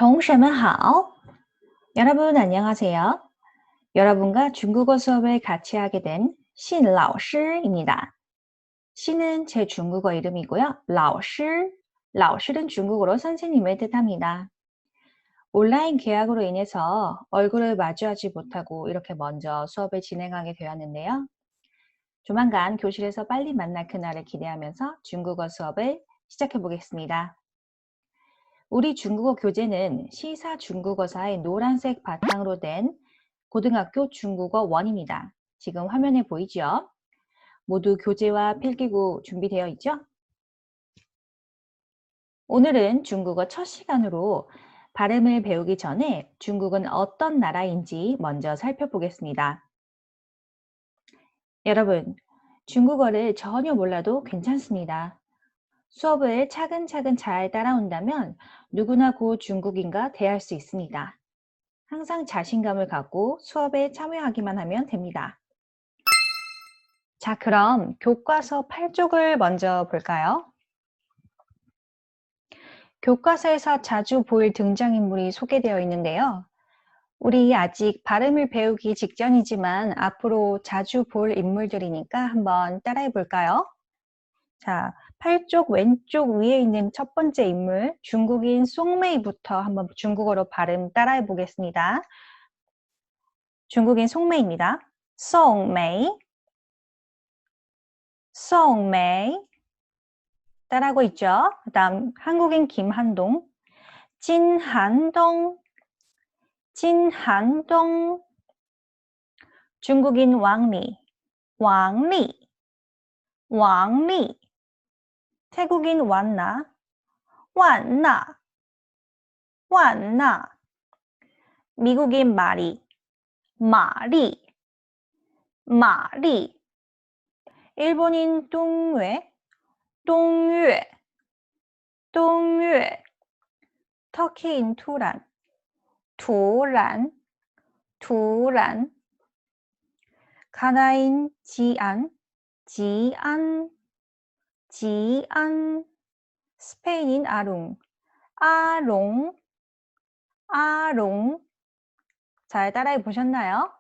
동시에们好. 여러분 안녕하세요. 여러분과 중국어 수업을 같이 하게 된 신老师입니다. 신은 제 중국어 이름이고요. 老师는 중국어로 선생님을 뜻합니다. 온라인 계약으로 인해서 얼굴을 마주하지 못하고 이렇게 먼저 수업을 진행하게 되었는데요. 조만간 교실에서 빨리 만날 그날을 기대하면서 중국어 수업을 시작해 보겠습니다. 우리 중국어 교재는 시사 중국어사의 노란색 바탕으로 된 고등학교 중국어 1입니다. 지금 화면에 보이죠? 모두 교재와 필기구 준비되어 있죠? 오늘은 중국어 첫 시간으로 발음을 배우기 전에 중국은 어떤 나라인지 먼저 살펴보겠습니다. 여러분, 중국어를 전혀 몰라도 괜찮습니다. 수업을 차근차근 잘 따라온다면 누구나 곧 중국인과 대할 수 있습니다. 항상 자신감을 갖고 수업에 참여하기만 하면 됩니다. 자, 그럼 교과서 8쪽을 먼저 볼까요? 교과서에서 자주 보일 등장인물이 소개되어 있는데요. 우리 아직 발음을 배우기 직전이지만 앞으로 자주 볼 인물들이니까 한번 따라해 볼까요? 자, 8쪽 왼쪽 위에 있는 첫 번째 인물, 중국인 송메이부터 한번 중국어로 발음 따라해 보겠습니다. 중국인 송메이입니다. 송메이, 송메이. 따라하고 있죠. 그 다음 한국인 김한동, 진한동, 진한동. 중국인 왕리, 왕리, 왕리. 태국인 완나, 완나, 완나. 미국인 마리, 마리, 마리. 일본인 동회, 동회, 동회. 터키인 투란, 투란, 투란. 가나인 지안, 지안, 지안. 스페인인 아룽, 아롱, 아롱. 잘 따라해 보셨나요?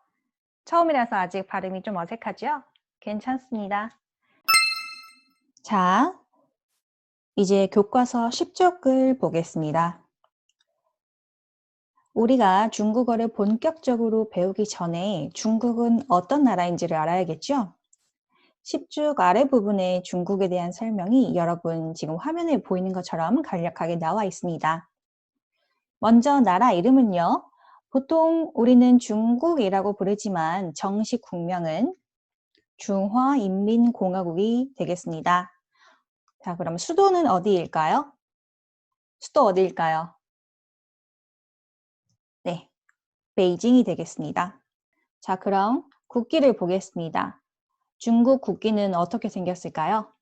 처음이라서 아직 발음이 좀 어색하죠? 괜찮습니다. 자, 이제 교과서 10쪽을 보겠습니다. 우리가 중국어를 본격적으로 배우기 전에 중국은 어떤 나라인지를 알아야겠죠? 10쪽 아래 부분에 중국에 대한 설명이 여러분 지금 화면에 보이는 것처럼 간략하게 나와 있습니다. 먼저 나라 이름은요. 보통 우리는 중국이라고 부르지만 정식 국명은 중화인민공화국이 되겠습니다. 자, 그럼 수도는 어디일까요? 수도 어디일까요? 네, 베이징이 되겠습니다. 자, 그럼 국기를 보겠습니다. 중국 국기는 어떻게 생겼을까요?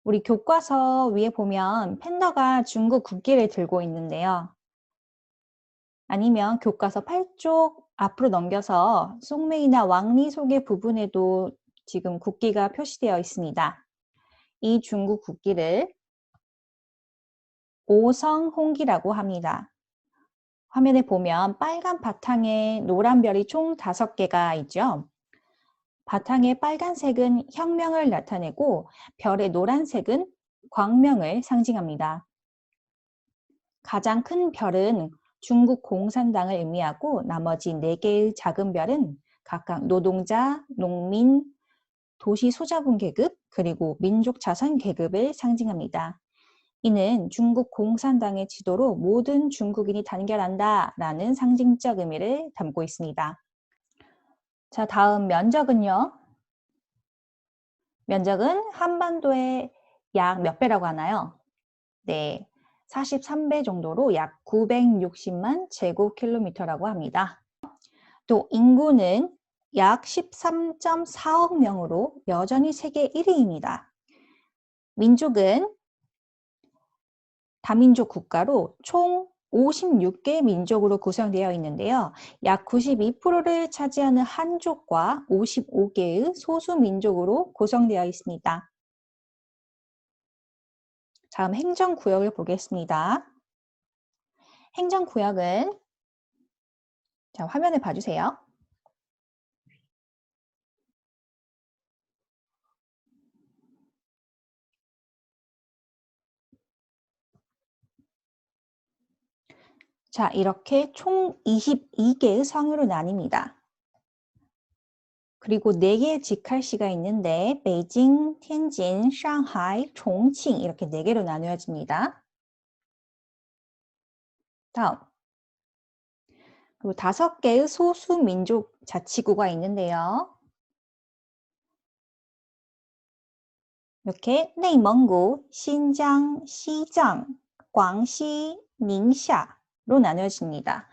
우리 교과서 위에 보면 팬더가 중국 국기를 들고 있는데요. 아니면 교과서 8쪽 앞으로 넘겨서 송메이나 왕리 소개 부분에도 지금 국기가 표시되어 있습니다. 이 중국 국기를 오성홍기라고 합니다. 화면에 보면 빨간 바탕에 노란 별이 총 5개가 있죠. 바탕의 빨간색은 혁명을 나타내고 별의 노란색은 광명을 상징합니다. 가장 큰 별은 중국 공산당을 의미하고 나머지 4개의 작은 별은 각각 노동자, 농민, 도시 소자본 계급, 그리고 민족 자선 계급을 상징합니다. 이는 중국 공산당의 지도로 모든 중국인이 단결한다라는 상징적 의미를 담고 있습니다. 자, 다음 면적은요. 면적은 한반도의 약 몇 배라고 하나요? 네, 43배 정도로 약 960만 제곱킬로미터라고 합니다. 또 인구는 약 13.4억 명으로 여전히 세계 1위입니다. 민족은 다민족 국가로 총 56개 민족으로 구성되어 있는데요. 약 92%를 차지하는 한족과 55개의 소수민족으로 구성되어 있습니다. 다음 행정구역을 보겠습니다. 행정구역은 자, 화면을 봐주세요. 자, 이렇게 총 22개의 성으로 나뉩니다. 그리고 4개의 직할시가 있는데 베이징, 텐진, 상하이, 총칭 이렇게 4개로 나누어집니다. 다음. 그리고 5개의 소수민족 자치구가 있는데요. 이렇게 내蒙구, 신장, 시장, 광시, 닝샤로 나누어집니다.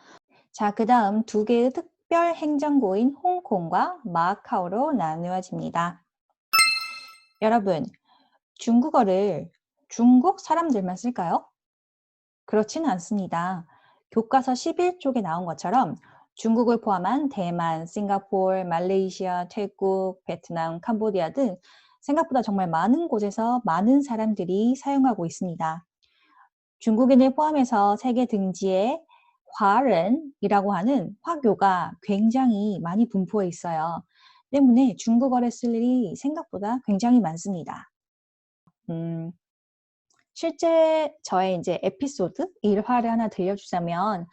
자, 그 다음 2개의 특별 행정구인 홍콩과 마카오로 나누어집니다. 여러분, 중국어를 중국 사람들만 쓸까요? 그렇지는 않습니다. 교과서 11쪽에 나온 것처럼 중국을 포함한 대만, 싱가포르, 말레이시아, 태국, 베트남, 캄보디아 등 생각보다 정말 많은 곳에서 많은 사람들이 사용하고 있습니다. 중국인을 포함해서 세계 등지에 화른이라고 하는 화교가 굉장히 많이 분포해 있어요. 때문에 중국어를 쓸 일이 생각보다 굉장히 많습니다. 실제 저의 이제 에피소드 일화를 하나 들려주자면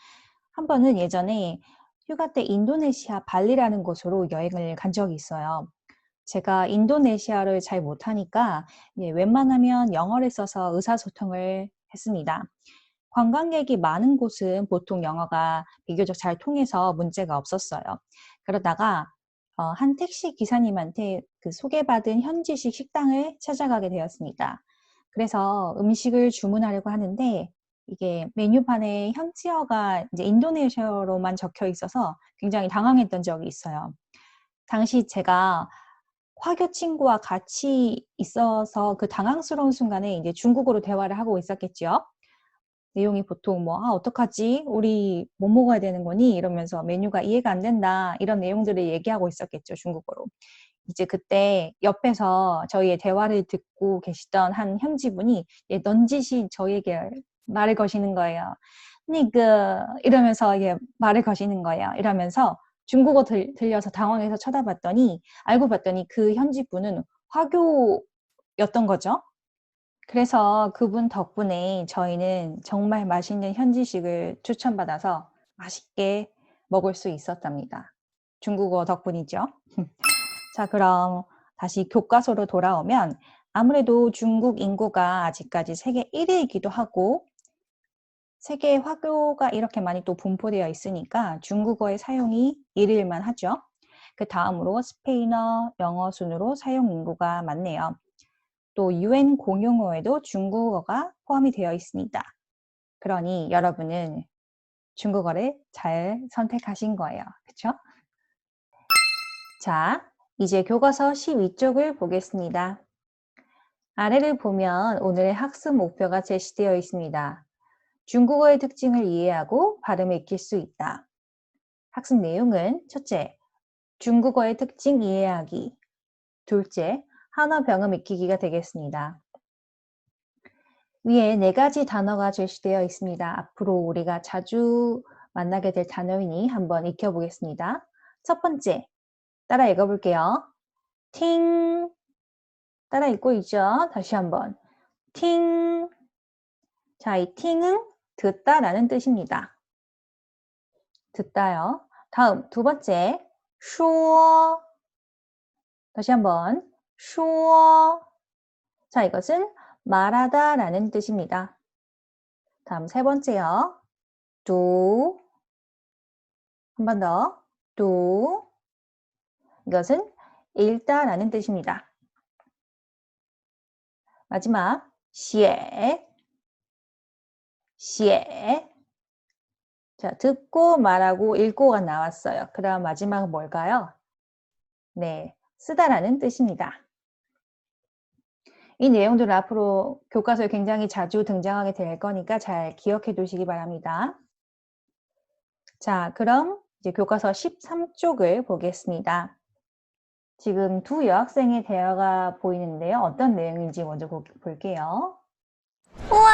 한 번은 예전에 휴가 때 인도네시아 발리라는 곳으로 여행을 간 적이 있어요. 제가 인도네시아를 잘 못하니까 웬만하면 영어를 써서 의사소통을 했습니다. 관광객이 많은 곳은 보통 영어가 비교적 잘 통해서 문제가 없었어요. 그러다가 한 택시 기사님한테 그 소개받은 현지식 식당을 찾아가게 되었습니다. 그래서 음식을 주문하려고 하는데 이게 메뉴판에 현지어가 이제 인도네시아어로만 적혀 있어서 굉장히 당황했던 적이 있어요. 당시 제가 화교 친구와 같이 있어서 그 당황스러운 순간에 이제 중국어로 대화를 하고 있었겠죠. 내용이 보통 뭐, 어떡하지? 우리 뭐 먹어야 되는 거니? 이러면서 메뉴가 이해가 안 된다. 이런 내용들을 얘기하고 있었겠죠, 중국어로. 이제 그때 옆에서 저희의 대화를 듣고 계시던 한 현지분이 넌지시 저희에게 말을 거시는 거예요. 이러면서 이게 말을 거시는 거예요. 이러면서 중국어 들려서 당황해서 쳐다봤더니 알고 봤더니 그 현지분은 화교였던 거죠. 그래서 그분 덕분에 저희는 정말 맛있는 현지식을 추천받아서 맛있게 먹을 수 있었답니다. 중국어 덕분이죠. 자, 그럼 다시 교과서로 돌아오면 아무래도 중국 인구가 아직까지 세계 1위이기도 하고 세계 화교가 이렇게 많이 또 분포되어 있으니까 중국어의 사용이 1위일만 하죠. 그 다음으로 스페인어, 영어 순으로 사용 인구가 많네요. 또 UN 공용어에도 중국어가 포함이 되어 있습니다. 그러니 여러분은 중국어를 잘 선택하신 거예요. 그렇죠? 자, 이제 교과서 12쪽을 보겠습니다. 아래를 보면 오늘의 학습 목표가 제시되어 있습니다. 중국어의 특징을 이해하고 발음을 익힐 수 있다. 학습 내용은 첫째, 중국어의 특징 이해하기. 둘째, 한어 병음 익히기가 되겠습니다. 위에 4가지 단어가 제시되어 있습니다. 앞으로 우리가 자주 만나게 될 단어이니 한번 익혀보겠습니다. 첫 번째, 따라 읽어볼게요. 팅, 따라 읽고 있죠? 다시 한번. 팅. 자, 이 팅은 듣다라는 뜻입니다. 듣다요. 다음, 두 번째, 슈어. 다시 한번, 슈어. 자, 이것은 말하다라는 뜻입니다. 다음 세 번째요. 두. 한 번 더. 두. 이것은 읽다라는 뜻입니다. 마지막, 시에. 시에. 자, 듣고 말하고 읽고가 나왔어요. 그럼 마지막은 뭘까요? 네, 쓰다라는 뜻입니다. 이 내용들은 앞으로 교과서에 굉장히 자주 등장하게 될 거니까 잘 기억해 두시기 바랍니다. 자, 그럼 이제 교과서 13쪽을 보겠습니다. 지금 두 여학생의 대화가 보이는데요. 어떤 내용인지 먼저 볼게요. 우와,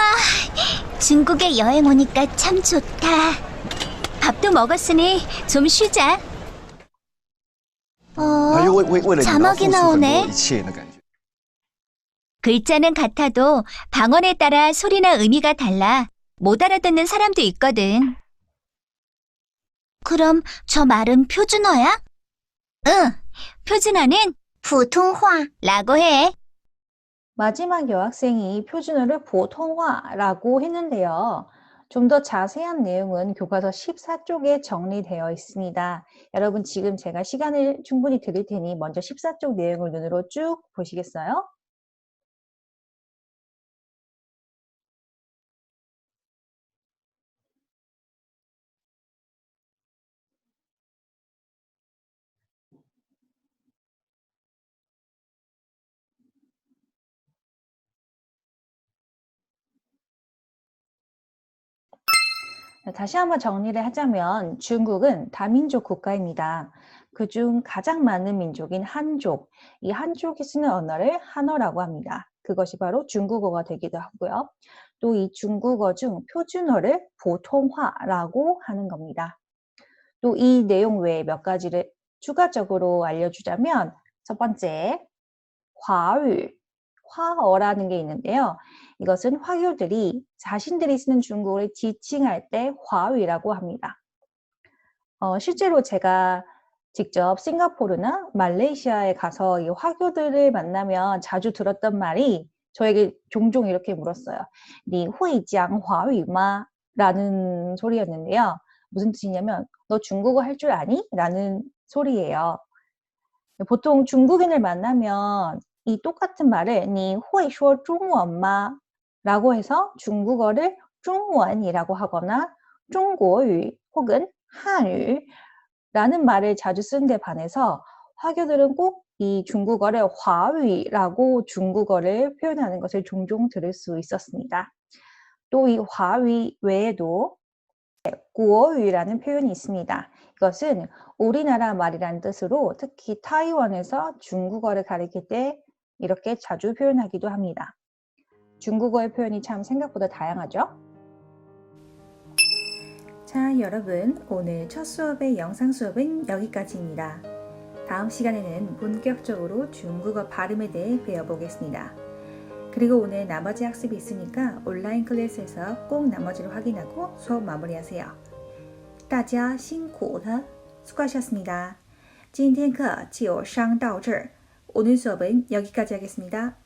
중국에 여행 오니까 참 좋다. 밥도 먹었으니 좀 쉬자. 자막이 나오네. 글자는 같아도 방언에 따라 소리나 의미가 달라 못 알아듣는 사람도 있거든. 그럼 저 말은 표준어야? 응, 표준어는 普通话 라고 해. 마지막 여학생이 표준어를 보통화라고 했는데요. 좀 더 자세한 내용은 교과서 14쪽에 정리되어 있습니다. 여러분 지금 제가 시간을 충분히 드릴 테니 먼저 14쪽 내용을 눈으로 쭉 보시겠어요? 다시 한번 정리를 하자면 중국은 다민족 국가입니다. 그중 가장 많은 민족인 한족, 이 한족이 쓰는 언어를 한어라고 합니다. 그것이 바로 중국어가 되기도 하고요. 또 이 중국어 중 표준어를 보통화라고 하는 겁니다. 또 이 내용 외에 몇 가지를 추가적으로 알려주자면 첫 번째, 화유, 화어라는 게 있는데요. 이것은 화교들이 자신들이 쓰는 중국어를 지칭할 때 화유라고 합니다. 실제로 제가 직접 싱가포르나 말레이시아에 가서 이 화교들을 만나면 자주 들었던 말이 저에게 종종 이렇게 물었어요. 니 회이장 화유吗? 라는 소리였는데요. 무슨 뜻이냐면 너 중국어 할 줄 아니? 라는 소리예요. 보통 중국인을 만나면 이 똑같은 말을 니会说中文吗? 라고 해서 중국어를 중원이라고 하거나 중국어 혹은 한유라는 말을 자주 쓰는데 반해서 화교들은 꼭 이 중국어를 화위라고 중국어를 표현하는 것을 종종 들을 수 있었습니다. 또 이 화위 외에도 구어유라는 표현이 있습니다. 이것은 우리나라 말이라는 뜻으로 특히 타이완에서 중국어를 가리킬 때 이렇게 자주 표현하기도 합니다. 중국어의 표현이 참 생각보다 다양하죠? 자, 여러분 오늘 첫 수업의 영상 수업은 여기까지입니다. 다음 시간에는 본격적으로 중국어 발음에 대해 배워보겠습니다. 그리고 오늘 나머지 학습이 있으니까 온라인 클래스에서 꼭 나머지를 확인하고 수업 마무리하세요. 大家辛苦了, 수고하셨습니다. 今天课就上到这儿. 오늘 수업은 여기까지 하겠습니다.